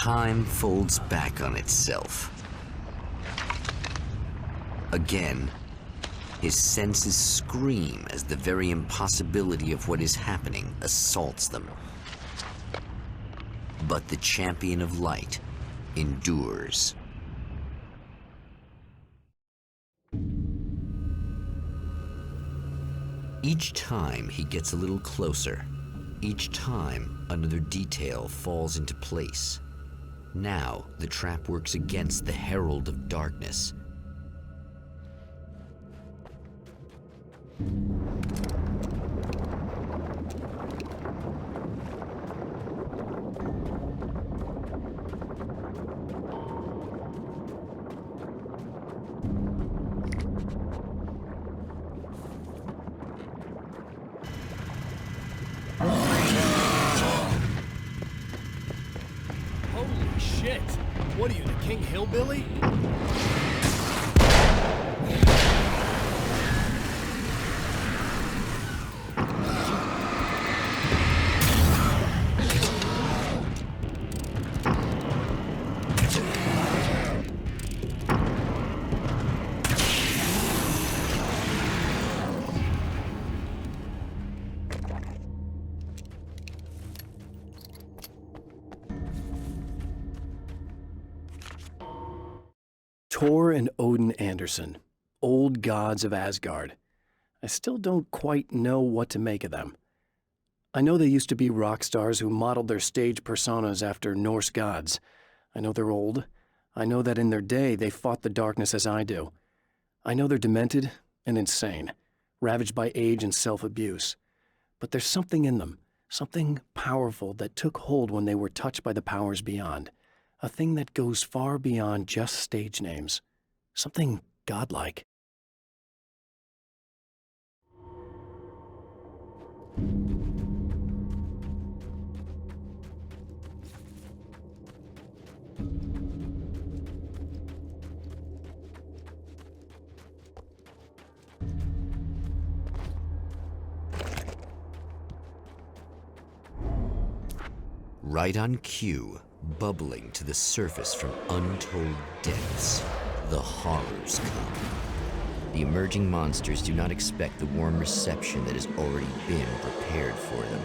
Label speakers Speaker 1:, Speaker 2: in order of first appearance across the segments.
Speaker 1: Time folds back on itself. Again, his senses scream as the very impossibility of what is happening assaults them. But the champion of light endures. Each time he gets a little closer, each time another detail falls into place. Now the trap works against the herald of darkness.
Speaker 2: Shit! What are you, the King Hillbilly? Thor and Odin Anderson, old gods of Asgard. I still don't quite know what to make of them. I know they used to be rock stars who modeled their stage personas after Norse gods. I know they're old. I know that in their day they fought the darkness as I do. I know they're demented and insane, ravaged by age and self-abuse. But there's something in them, something powerful that took hold when they were touched by the powers beyond. A thing that goes far beyond just stage names. Something godlike.
Speaker 1: Right on cue, bubbling to the surface from untold depths, the horrors come. The emerging monsters do not expect the warm reception that has already been prepared for them.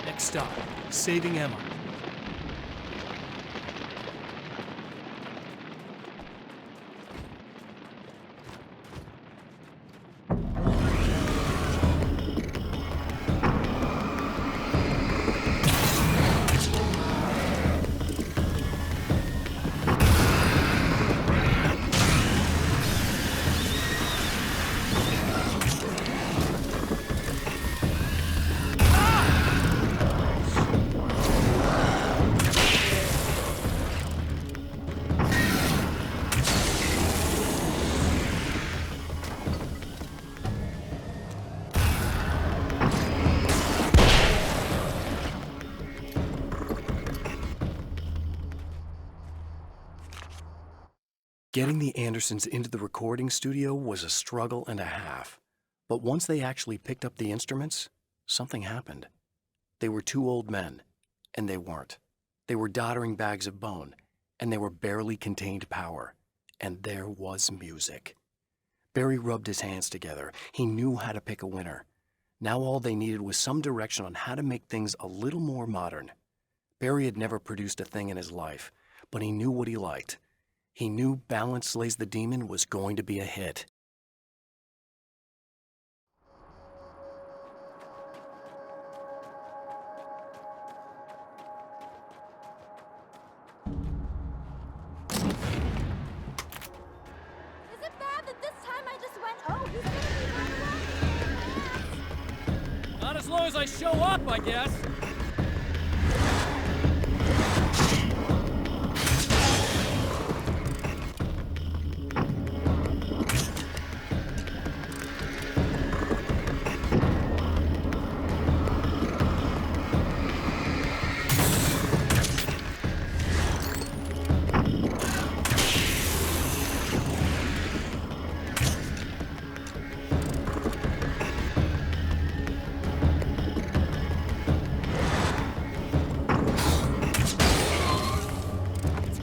Speaker 2: Next stop, saving Emma. Getting the Andersons into the recording studio was a struggle and a half. But once they actually picked up the instruments, something happened. They were two old men, and they weren't. They were doddering bags of bone, and they were barely contained power. And there was music. Barry rubbed his hands together. He knew how to pick a winner. Now all they needed was some direction on how to make things a little more modern. Barry had never produced a thing in his life, but he knew what he liked. He knew Balance Slays the Demon was going to be a hit.
Speaker 3: Is it bad that this time I just went, oh, he's gonna be my
Speaker 4: Not as long as I show up, I guess.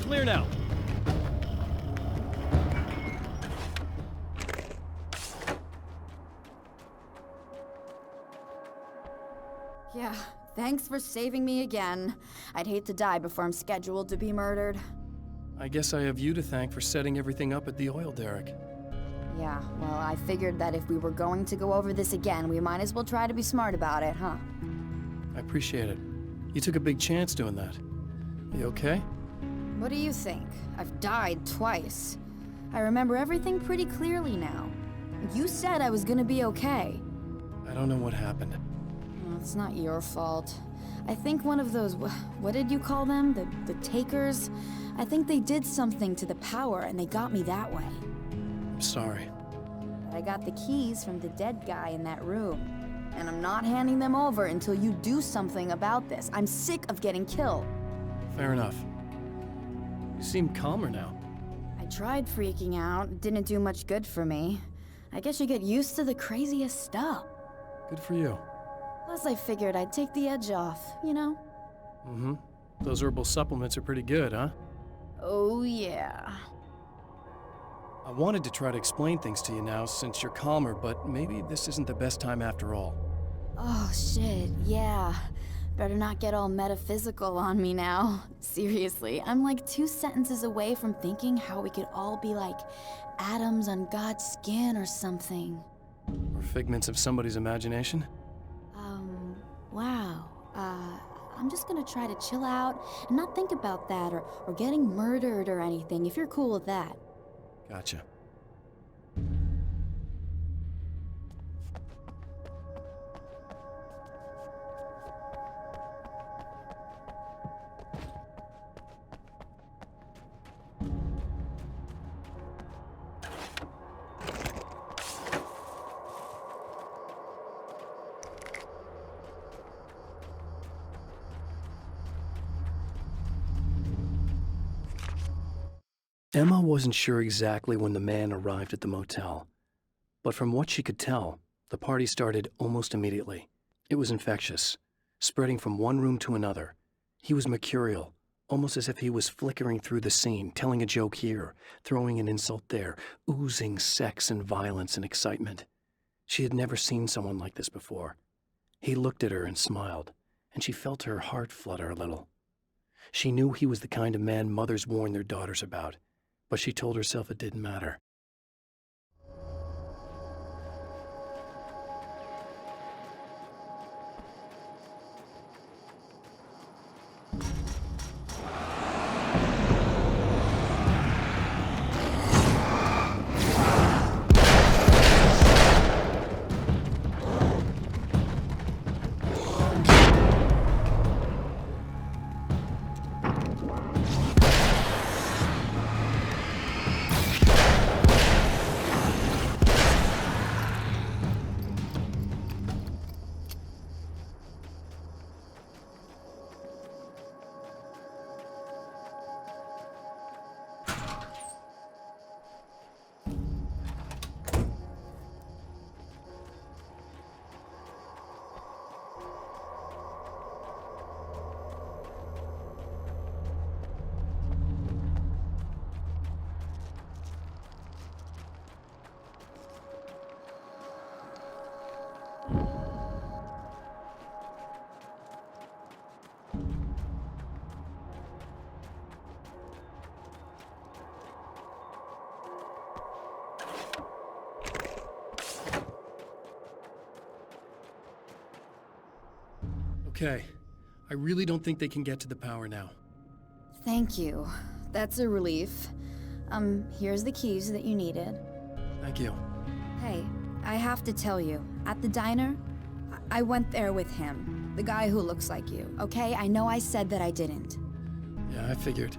Speaker 4: Clear now.
Speaker 3: Yeah, thanks for saving me again. I'd hate to die before I'm scheduled to be murdered.
Speaker 2: I guess I have you to thank for setting everything up at the oil derrick.
Speaker 3: Yeah, well, I figured that if we were going to go over this again, we might as well try to be smart about it, huh?
Speaker 2: I appreciate it. You took a big chance doing that. You okay?
Speaker 3: What do you think? I've died twice. I remember everything pretty clearly now. You said I was gonna be okay.
Speaker 2: I don't know what happened.
Speaker 3: Well, it's not your fault. I think one of those, what did you call them? The takers? I think they did something to the power and they got me that way.
Speaker 2: I'm sorry.
Speaker 3: But I got the keys from the dead guy in that room. And I'm not handing them over until you do something about this. I'm sick of getting killed.
Speaker 2: Fair enough. You seem calmer now.
Speaker 3: I tried freaking out. It didn't do much good for me. I guess you get used to the craziest stuff.
Speaker 2: Good for you.
Speaker 3: Plus I figured I'd take the edge off, you know?
Speaker 2: Mm-hmm. Those herbal supplements are pretty good, huh?
Speaker 3: Oh yeah.
Speaker 2: I wanted to try to explain things to you now since you're calmer, but maybe this isn't the best time after all.
Speaker 3: Oh shit, yeah. Better not get all metaphysical on me now. Seriously, I'm like 2 sentences away from thinking how we could all be like atoms on God's skin or something.
Speaker 2: Or figments of somebody's imagination?
Speaker 3: Wow. I'm just gonna try to chill out and not think about that or getting murdered or anything, if you're cool with that.
Speaker 2: Gotcha. Emma wasn't sure exactly when the man arrived at the motel, but from what she could tell, the party started almost immediately. It was infectious, spreading from one room to another. He was mercurial, almost as if he was flickering through the scene, telling a joke here, throwing an insult there, oozing sex and violence and excitement. She had never seen someone like this before. He looked at her and smiled, and she felt her heart flutter a little. She knew he was the kind of man mothers warn their daughters about, but she told herself it didn't matter. okay. I really don't think they can get to the power now.
Speaker 3: Thank you. That's a relief. Here's the keys that you needed.
Speaker 2: Thank you.
Speaker 3: Hey, I have to tell you, at the diner, I went there with him. The guy who looks like you, okay? I know I said that I didn't.
Speaker 2: Yeah, I figured.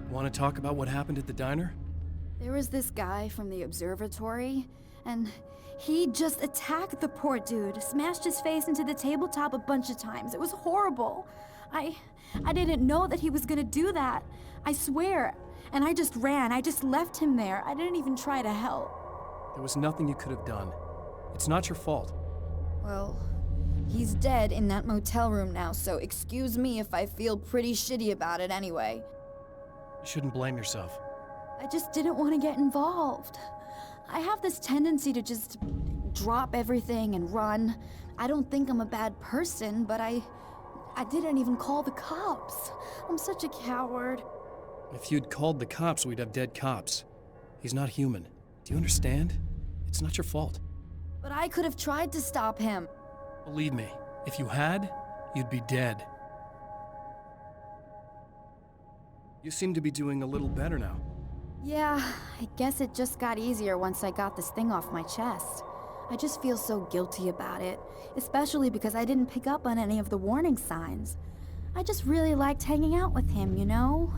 Speaker 2: Want to talk about what happened at the diner?
Speaker 3: There was this guy from the observatory, and he just attacked the poor dude, smashed his face into the tabletop a bunch of times. It was horrible. I didn't know that he was gonna do that. I swear. And I just ran. I just left him there. I didn't even try to help.
Speaker 2: There was nothing you could have done. It's not your fault.
Speaker 3: Well, he's dead in that motel room now, so excuse me if I feel pretty shitty about it anyway.
Speaker 2: You shouldn't blame yourself.
Speaker 3: I just didn't want to get involved. I have this tendency to just drop everything and run. I don't think I'm a bad person, but I didn't even call the cops. I'm such a coward.
Speaker 2: If you'd called the cops, we'd have dead cops. He's not human. Do you understand? It's not your fault.
Speaker 3: But I could have tried to stop him.
Speaker 2: Believe me, if you had, you'd be dead. You seem to be doing a little better now.
Speaker 3: Yeah, I guess it just got easier once I got this thing off my chest. I just feel so guilty about it, especially because I didn't pick up on any of the warning signs. I just really liked hanging out with him, you know?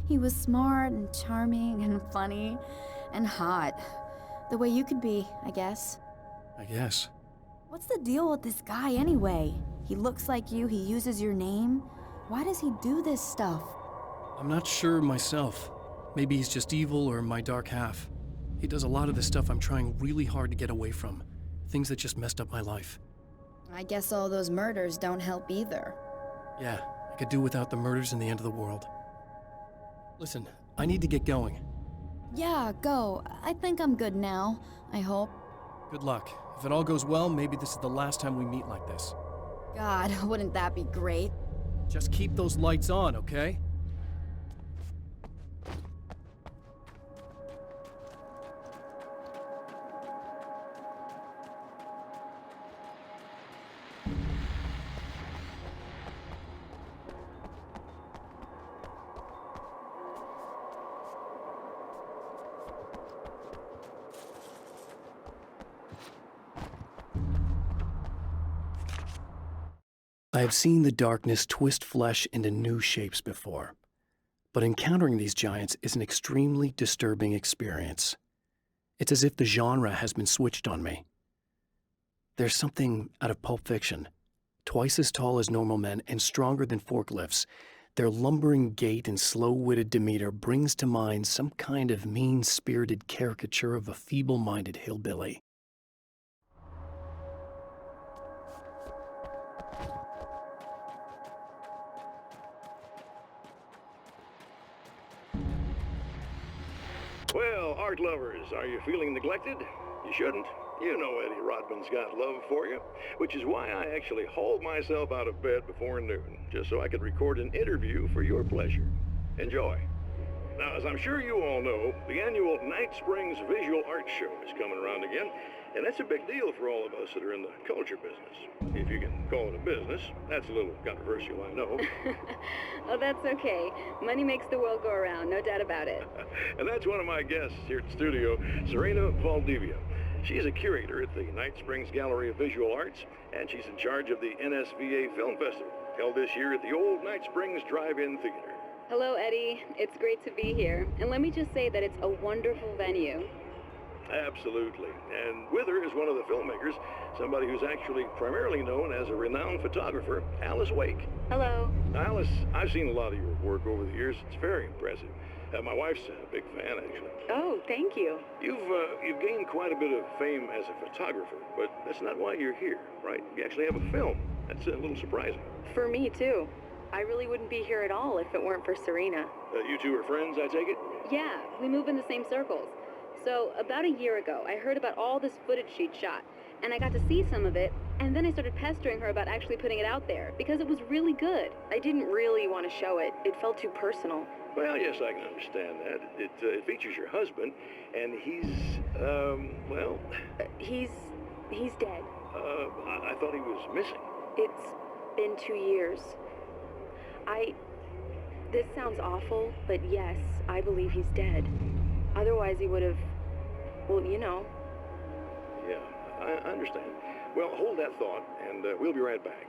Speaker 3: He was smart and charming and funny and hot. The way you could be, I guess.
Speaker 2: I guess.
Speaker 3: What's the deal with this guy anyway? He looks like you, he uses your name. Why does he do this stuff?
Speaker 2: I'm not sure myself. Maybe he's just evil or my dark half. He does a lot of the stuff I'm trying really hard to get away from. Things that just messed up my life.
Speaker 3: I guess all those murders don't help either.
Speaker 2: Yeah, I could do without the murders and the end of the world. Listen, I need to get going.
Speaker 3: Yeah, go. I think I'm good now, I hope.
Speaker 2: Good luck. If it all goes well, maybe this is the last time we meet like this.
Speaker 3: God, wouldn't that be great?
Speaker 2: Just keep those lights on, okay? I have seen the darkness twist flesh into new shapes before, but encountering these giants is an extremely disturbing experience. It's as if the genre has been switched on me. There's something out of Pulp Fiction. Twice as tall as normal men and stronger than forklifts, their lumbering gait and slow-witted demeanor brings to mind some kind of mean-spirited caricature of a feeble-minded hillbilly.
Speaker 5: Well, art lovers, are you feeling neglected? You shouldn't. You know Eddie Rodman's got love for you, which is why I actually hauled myself out of bed before noon, just so I could record an interview for your pleasure. Enjoy. Now, as I'm sure you all know, the annual Night Springs Visual Art Show is coming around again, and that's a big deal for all of us that are in the culture business. If you can call it a business. That's a little controversial, I know.
Speaker 6: Oh, that's okay. Money makes the world go around, no doubt about it.
Speaker 5: And that's one of my guests here at the studio, Serena Valdivia. She's a curator at the Night Springs Gallery of Visual Arts, and she's in charge of the NSVA Film Festival, held this year at the old Night Springs Drive-In Theater.
Speaker 6: Hello, Eddie. It's great to be here. And let me just say that it's a wonderful venue.
Speaker 5: Absolutely. And with her is one of the filmmakers, somebody who's actually primarily known as a renowned photographer, Alice Wake.
Speaker 6: Hello.
Speaker 5: Now, Alice, I've seen a lot of your work over the years. It's very impressive. My wife's a big fan, actually.
Speaker 6: Oh, thank you.
Speaker 5: You've gained quite a bit of fame as a photographer, but that's not why you're here, right? You actually have a film. That's a little surprising.
Speaker 6: For me, too. I really wouldn't be here at all if it weren't for Serena.
Speaker 5: You two are friends, I take it?
Speaker 6: Yeah, we move in the same circles. So, about a year ago, I heard about all this footage she'd shot, and I got to see some of it, and then I started pestering her about actually putting it out there, because it was really good. I didn't really want to show it. It felt too personal.
Speaker 5: Well, yes, I can understand that. It features your husband, and he's,
Speaker 6: He's dead.
Speaker 5: I thought he was missing.
Speaker 6: It's been 2 years. This sounds awful, but yes, I believe he's dead. Otherwise he would have, well, you know.
Speaker 5: Yeah, I understand. Well, hold that thought, and we'll be right back.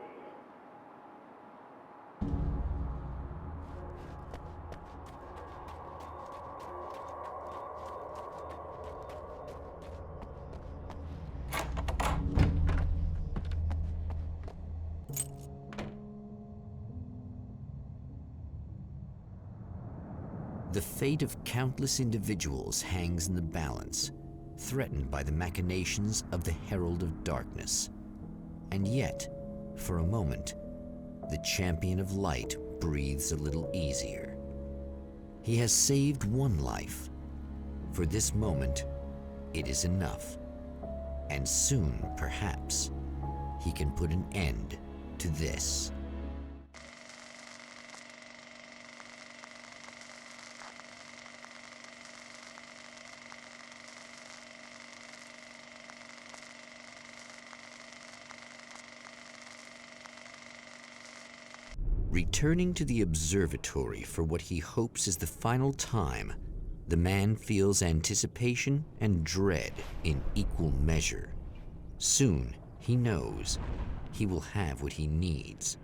Speaker 1: The fate of countless individuals hangs in the balance, threatened by the machinations of the Herald of Darkness. And yet, for a moment, the Champion of Light breathes a little easier. He has saved one life. For this moment, it is enough. And soon, perhaps, he can put an end to this. Returning to the observatory for what he hopes is the final time, the man feels anticipation and dread in equal measure. Soon, he knows, he will have what he needs.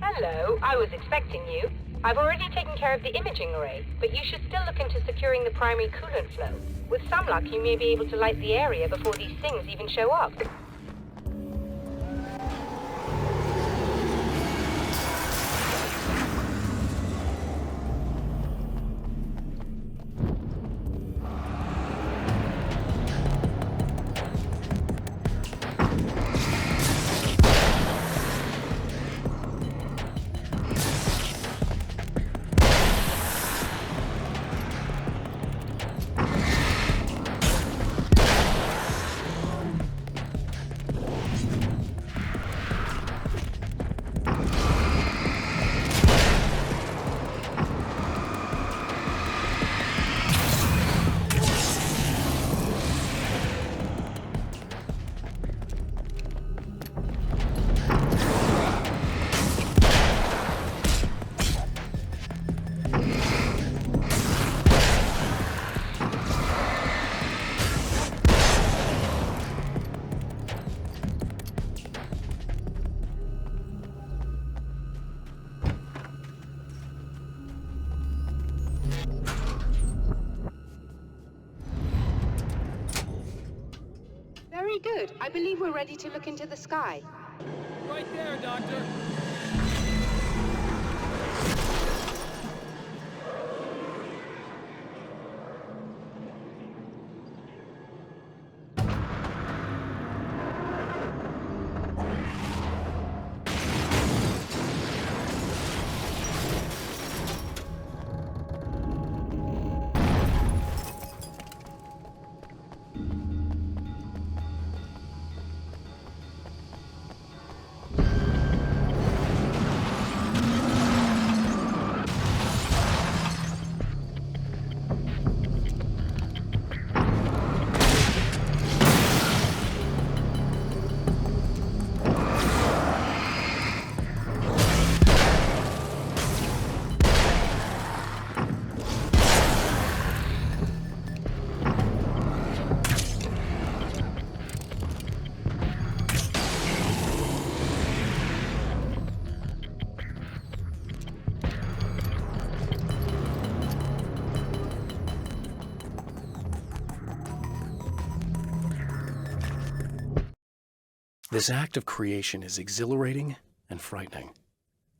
Speaker 7: Hello, I was expecting you. I've already taken care of the imaging array, but you should still look into securing the primary coolant flow. With some luck, you may be able to light the area before these things even show up.
Speaker 8: Very good. I believe we're ready to look into the sky.
Speaker 4: Right there, Doctor.
Speaker 2: This act of creation is exhilarating and frightening.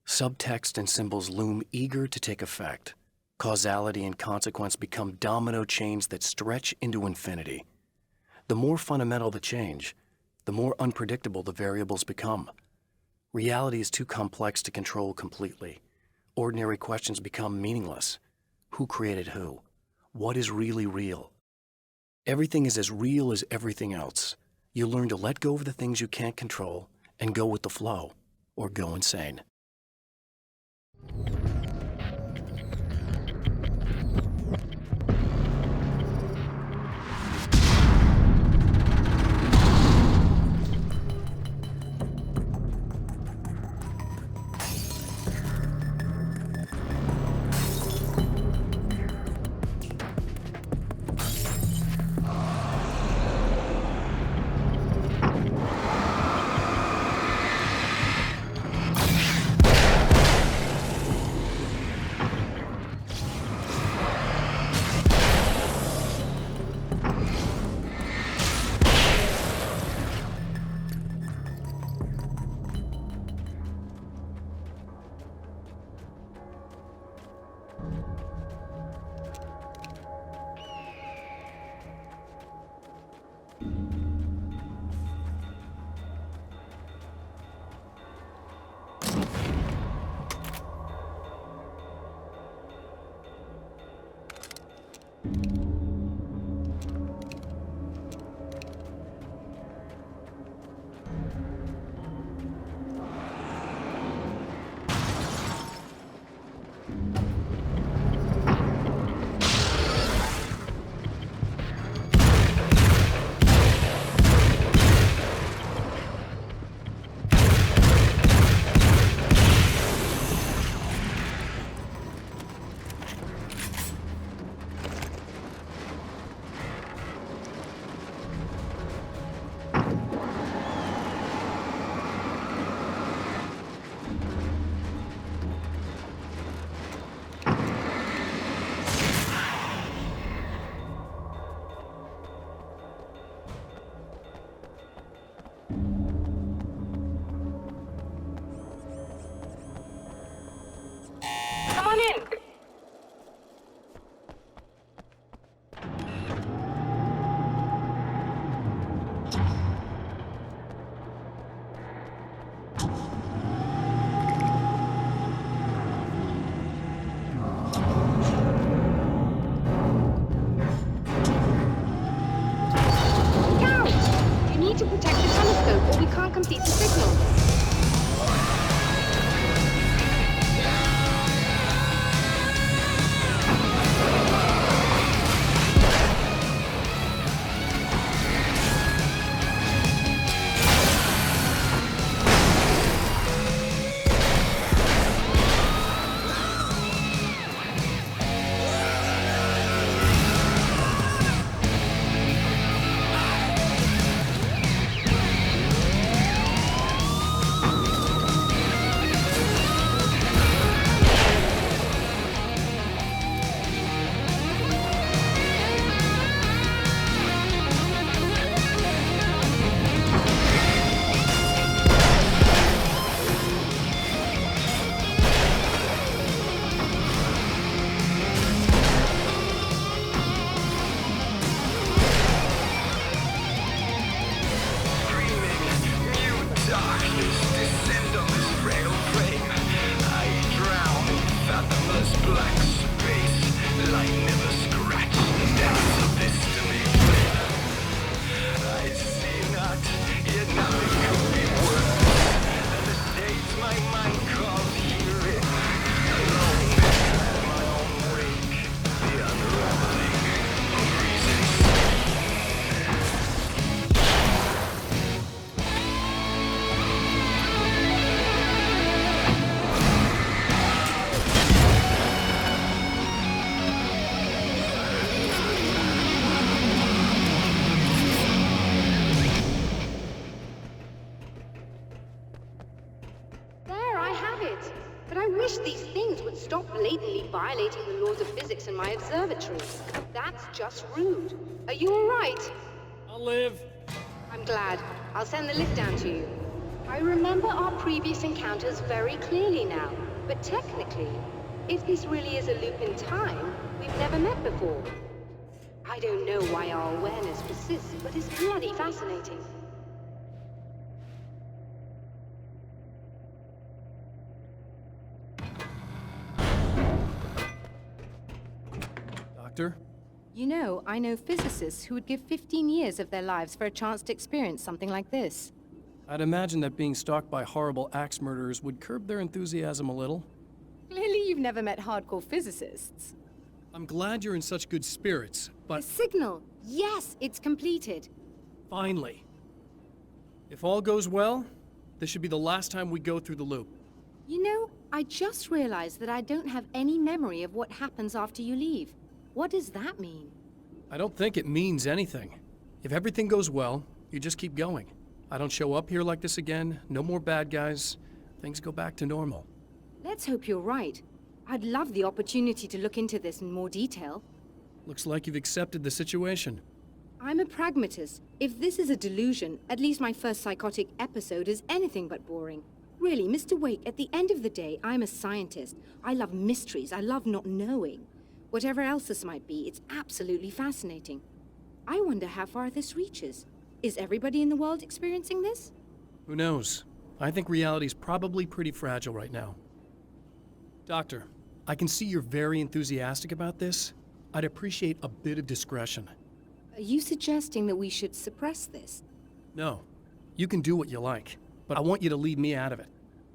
Speaker 2: Subtext and symbols loom eager to take effect. Causality and consequence become domino chains that stretch into infinity. The more fundamental the change, the more unpredictable the variables become. Reality is too complex to control completely. Ordinary questions become meaningless. Who created who? What is really real? Everything is as real as everything else. You learn to let go of the things you can't control and go with the flow, or go insane.
Speaker 7: Come on in.
Speaker 8: Garrett! You need to protect the telescope or we can't complete the signal. Stop blatantly violating the laws of physics in my observatory. That's just rude. Are you all right?
Speaker 4: I'll live.
Speaker 8: I'm glad. I'll send the lift down to you. I remember our previous encounters very clearly now, but technically, if this really is a loop in time, we've never met before. I don't know why our awareness persists, but it's bloody fascinating.
Speaker 2: Doctor?
Speaker 9: You know, I know physicists who would give 15 years of their lives for a chance to experience something like this.
Speaker 2: I'd imagine that being stalked by horrible axe murderers would curb their enthusiasm a little.
Speaker 9: Clearly you've never met hardcore physicists.
Speaker 2: I'm glad you're in such good spirits,
Speaker 9: The
Speaker 2: but
Speaker 9: signal! Yes, it's completed.
Speaker 2: finally. If all goes well, this should be the last time we go through the loop.
Speaker 9: You know, I just realized that I don't have any memory of what happens after you leave. What does that mean?
Speaker 2: I don't think it means anything. If everything goes well, you just keep going. I don't show up here like this again, no more bad guys. Things go back to normal.
Speaker 9: Let's hope you're right. I'd love the opportunity to look into this in more detail.
Speaker 2: Looks like you've accepted the situation.
Speaker 9: I'm a pragmatist. If this is a delusion, at least my first psychotic episode is anything but boring. Really, Mr. Wake, at the end of the day, I'm a scientist. I love mysteries. I love not knowing. Whatever else this might be, it's absolutely fascinating. I wonder how far this reaches. Is everybody in the world experiencing this?
Speaker 2: Who knows? I think reality's probably pretty fragile right now. Doctor, I can see you're very enthusiastic about this. I'd appreciate a bit of discretion.
Speaker 9: Are you suggesting that we should suppress this?
Speaker 2: No, you can do what you like, but I want you to leave me out of it.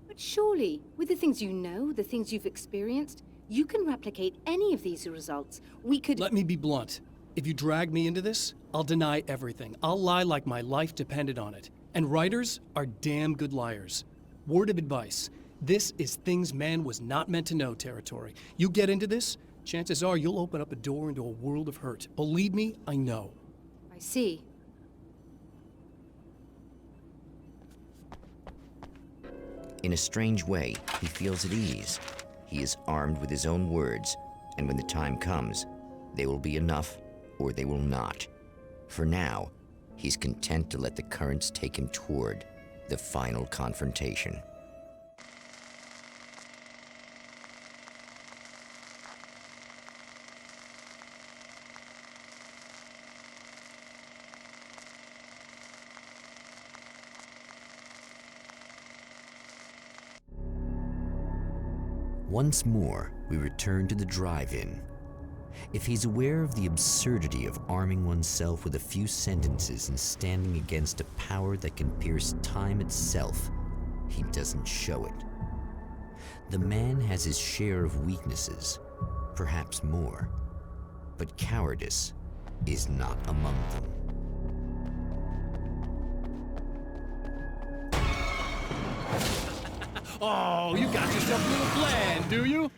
Speaker 9: But surely, with the things you know, the things you've experienced, you can replicate any of these results. We could...
Speaker 2: Let me be blunt. If you drag me into this, I'll deny everything. I'll lie like my life depended on it. And writers are damn good liars. Word of advice. This is things man was not meant to know territory. You get into this, chances are you'll open up a door into a world of hurt. Believe me, I know.
Speaker 9: I see.
Speaker 1: In a strange way, he feels at ease. He is armed with his own words, and when the time comes, they will be enough or they will not. For now, he's content to let the currents take him toward the final confrontation. Once more, we return to the drive-in. If he's aware of the absurdity of arming oneself with a few sentences and standing against a power that can pierce time itself, he doesn't show it. The man has his share of weaknesses, perhaps more, but cowardice is not among them.
Speaker 2: Oh, you got yourself a little plan, do you?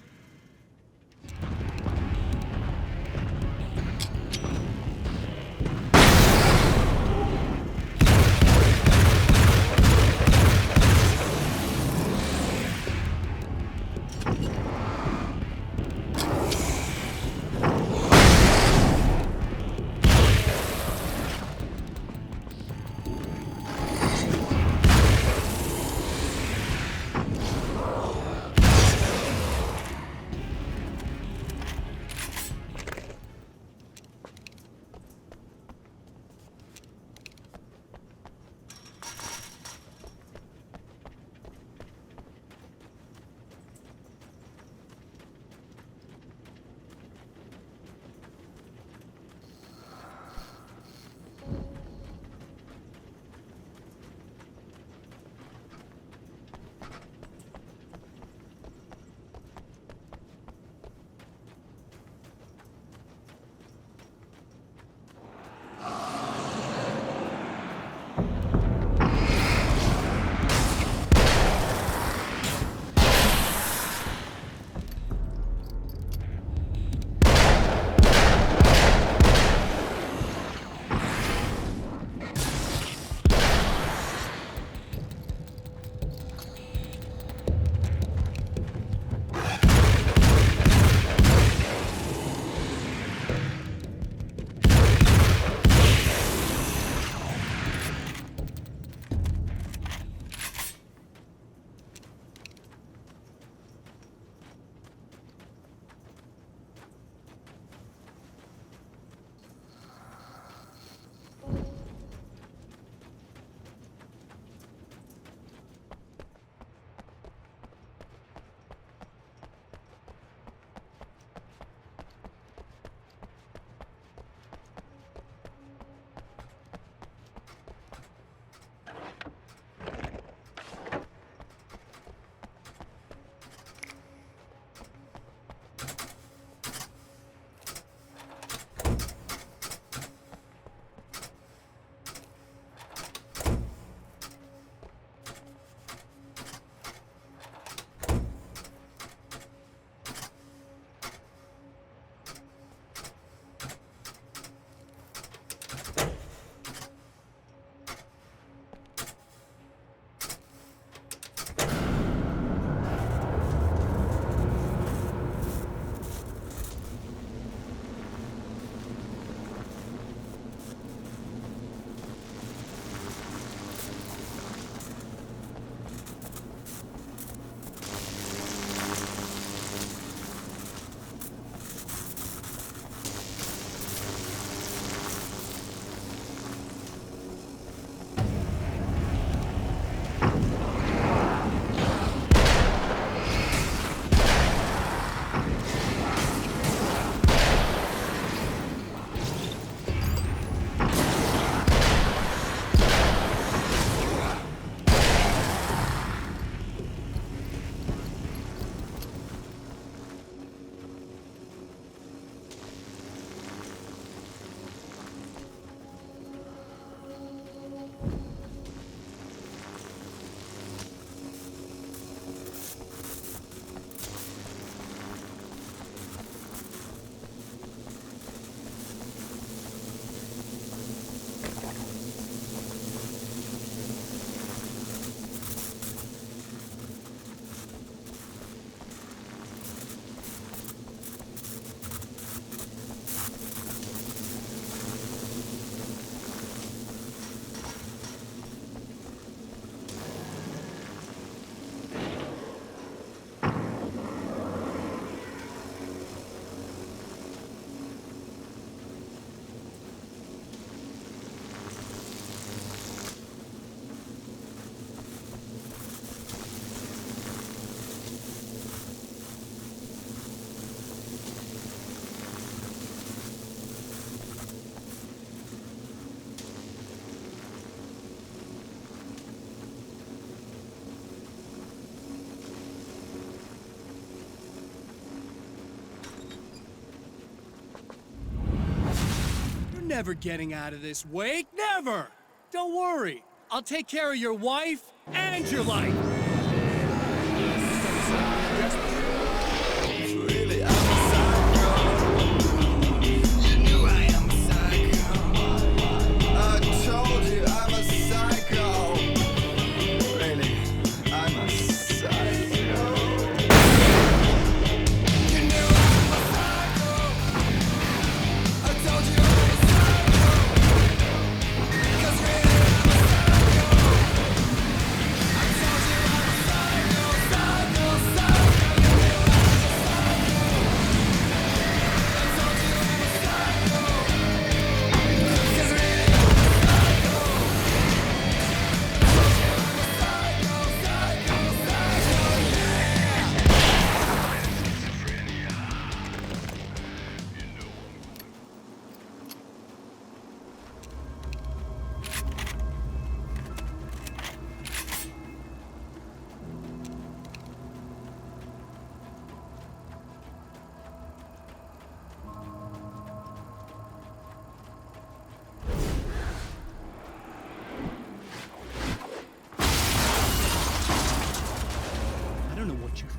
Speaker 4: never getting out of this, Wake. Never! Don't worry. I'll take care of your wife and your life.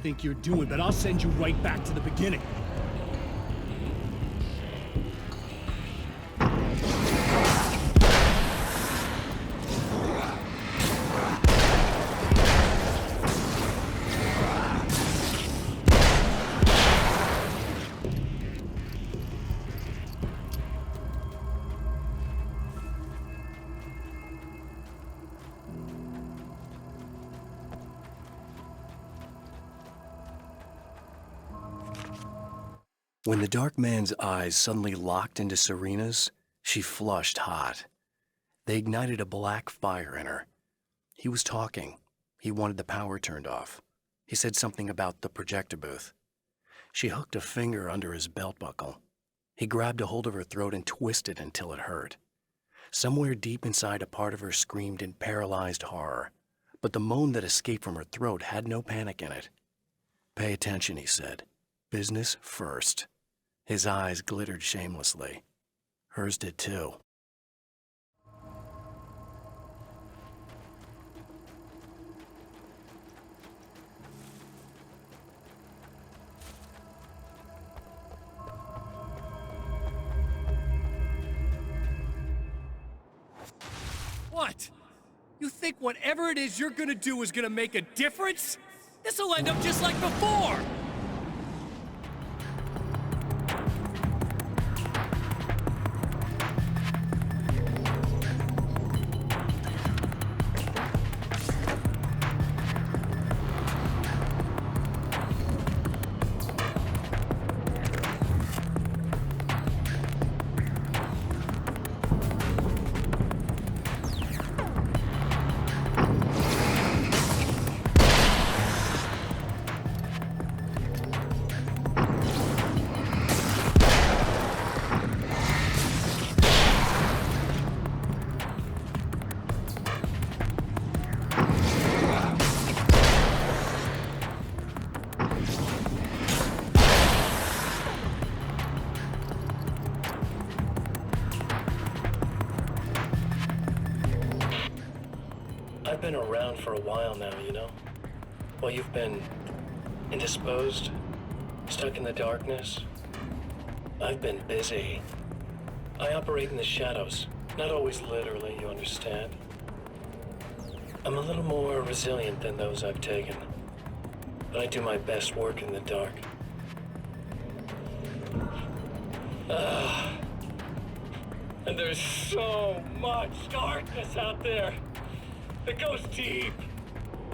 Speaker 4: Think you're doing, but I'll send you right back to the beginning.
Speaker 2: When the dark man's eyes suddenly locked into Serena's, she flushed hot. They ignited a black fire in her. He was talking. He wanted the power turned off. He said something about the projector booth. She hooked a finger under his belt buckle. He grabbed a hold of her throat and twisted until it hurt. Somewhere deep inside, a part of her screamed in paralyzed horror, but the moan that escaped from her throat had no panic in it. "Pay attention," he said. "Business first." His eyes glittered shamelessly. Hers did too.
Speaker 4: What? You think whatever it is you're gonna do is gonna make a difference? This'll end up just like before!
Speaker 2: I've been around for a while now, you know? While you've been indisposed, stuck in the darkness, I've been busy. I operate in the shadows, not always literally, you understand? I'm a little more resilient than those I've taken, but I do my best work in the dark. And there's so much darkness out there. It goes deep,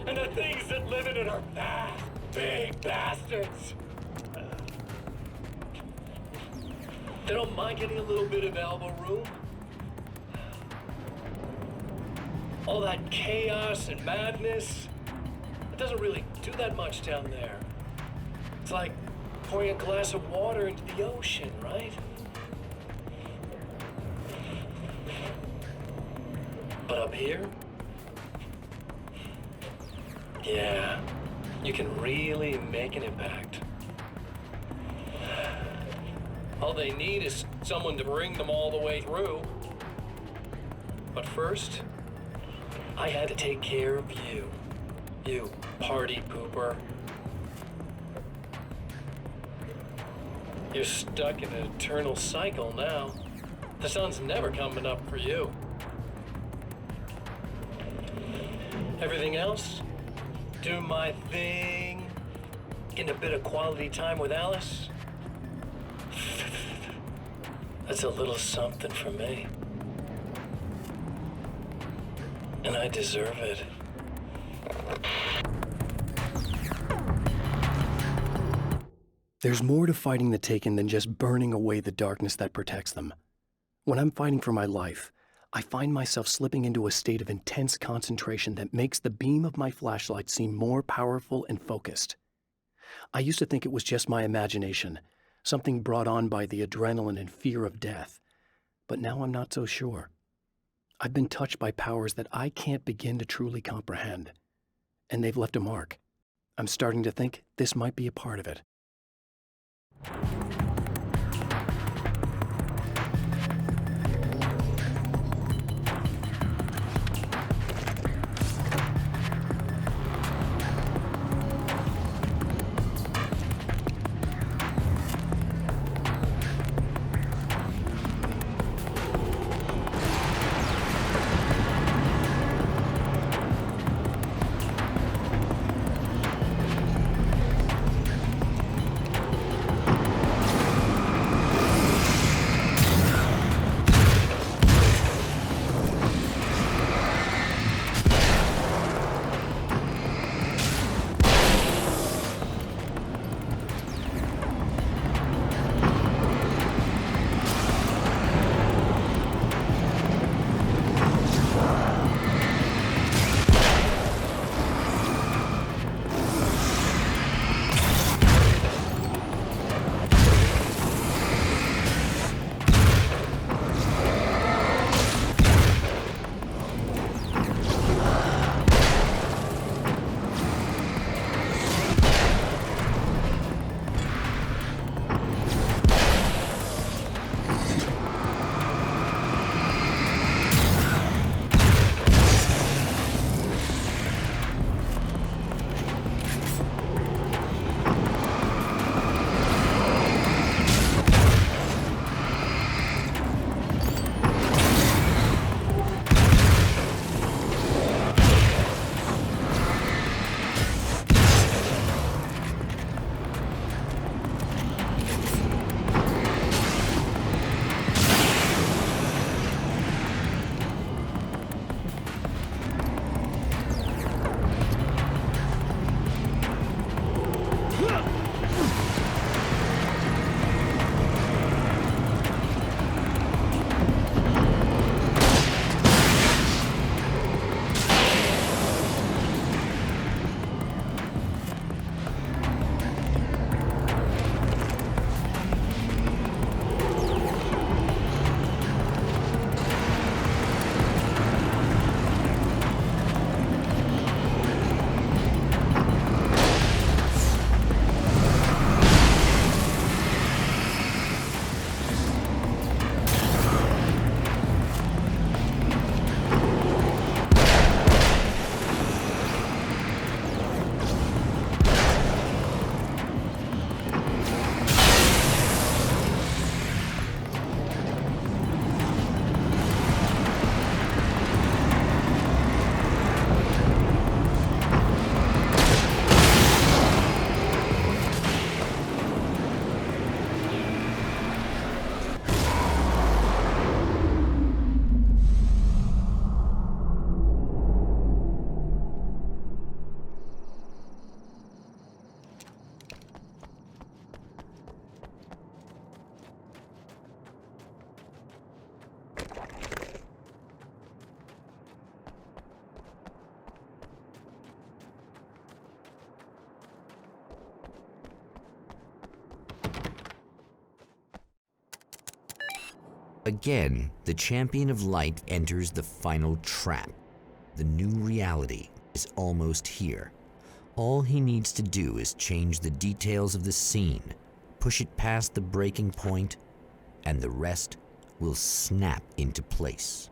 Speaker 2: and the things that live in it are vast, big bastards. They don't mind getting a little bit of elbow room. All that chaos and madness, it doesn't really do that much down there. It's like pouring a glass of water into the ocean, right? But up here, yeah, you can really make an impact.
Speaker 10: All they need is someone to bring them all the way through. But first, I had to take care of you. You party pooper. You're stuck in an eternal cycle now. The sun's never coming up for you. Everything else? Do my thing. Getting a bit of quality time with Alice? That's a little something for me. And I deserve it.
Speaker 2: There's more to fighting the Taken than just burning away the darkness that protects them. When I'm fighting for my life, I find myself slipping into a state of intense concentration that makes the beam of my flashlight seem more powerful and focused. I used to think it was just my imagination, something brought on by the adrenaline and fear of death, but now I'm not so sure. I've been touched by powers that I can't begin to truly comprehend, and they've left a mark. I'm starting to think this might be a part of it.
Speaker 1: Again, the champion of light enters the final trap. The new reality is almost here. All he needs to do is change the details of the scene, push it past the breaking point, and the rest will snap into place.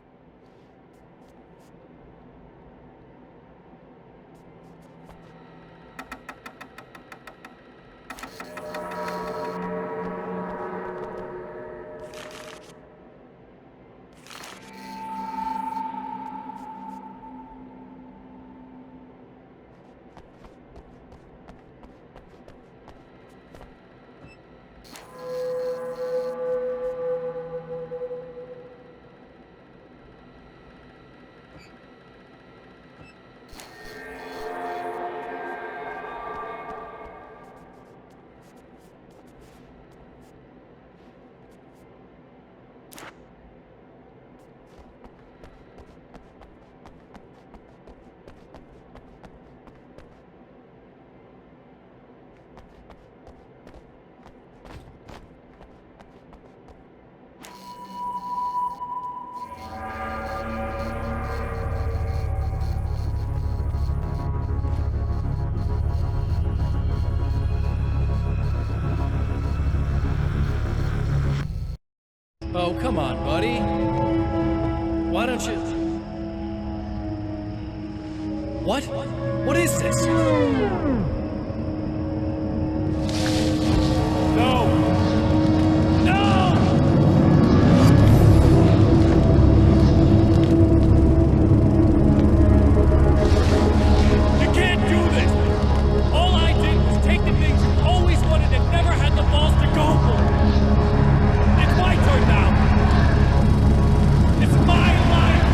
Speaker 4: Oh, come on, buddy. Why don't you... What? What is this? No! No! You can't do this! All I did was take the things you always wanted and never had the balls to go for. It's my turn now! It's my life!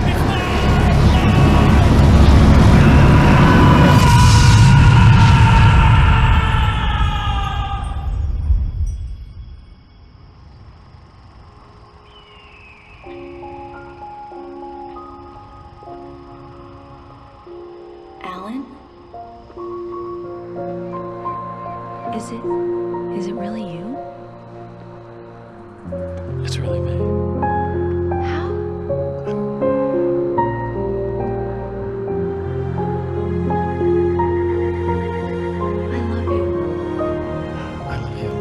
Speaker 4: It's my life!
Speaker 11: Alan? Is it really you?
Speaker 10: It's really me.
Speaker 11: How? I love you.
Speaker 10: I love you.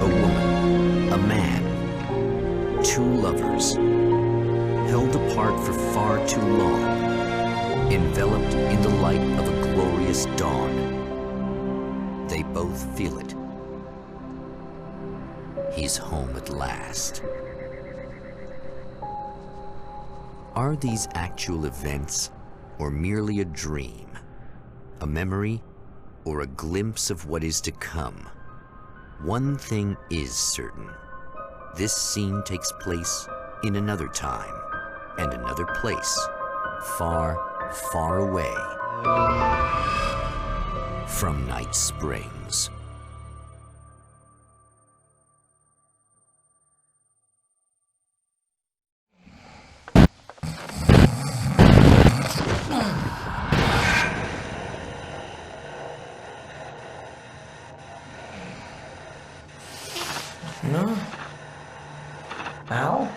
Speaker 1: A woman, a man, two lovers, held apart for far too long, enveloped in the light of a glorious dawn. They both feel it. He's home at last. Are these actual events, or merely a dream? A memory, or a glimpse of what is to come? One thing is certain. This scene takes place in another time and another place, far, far away from Night Springs.
Speaker 12: No? Al?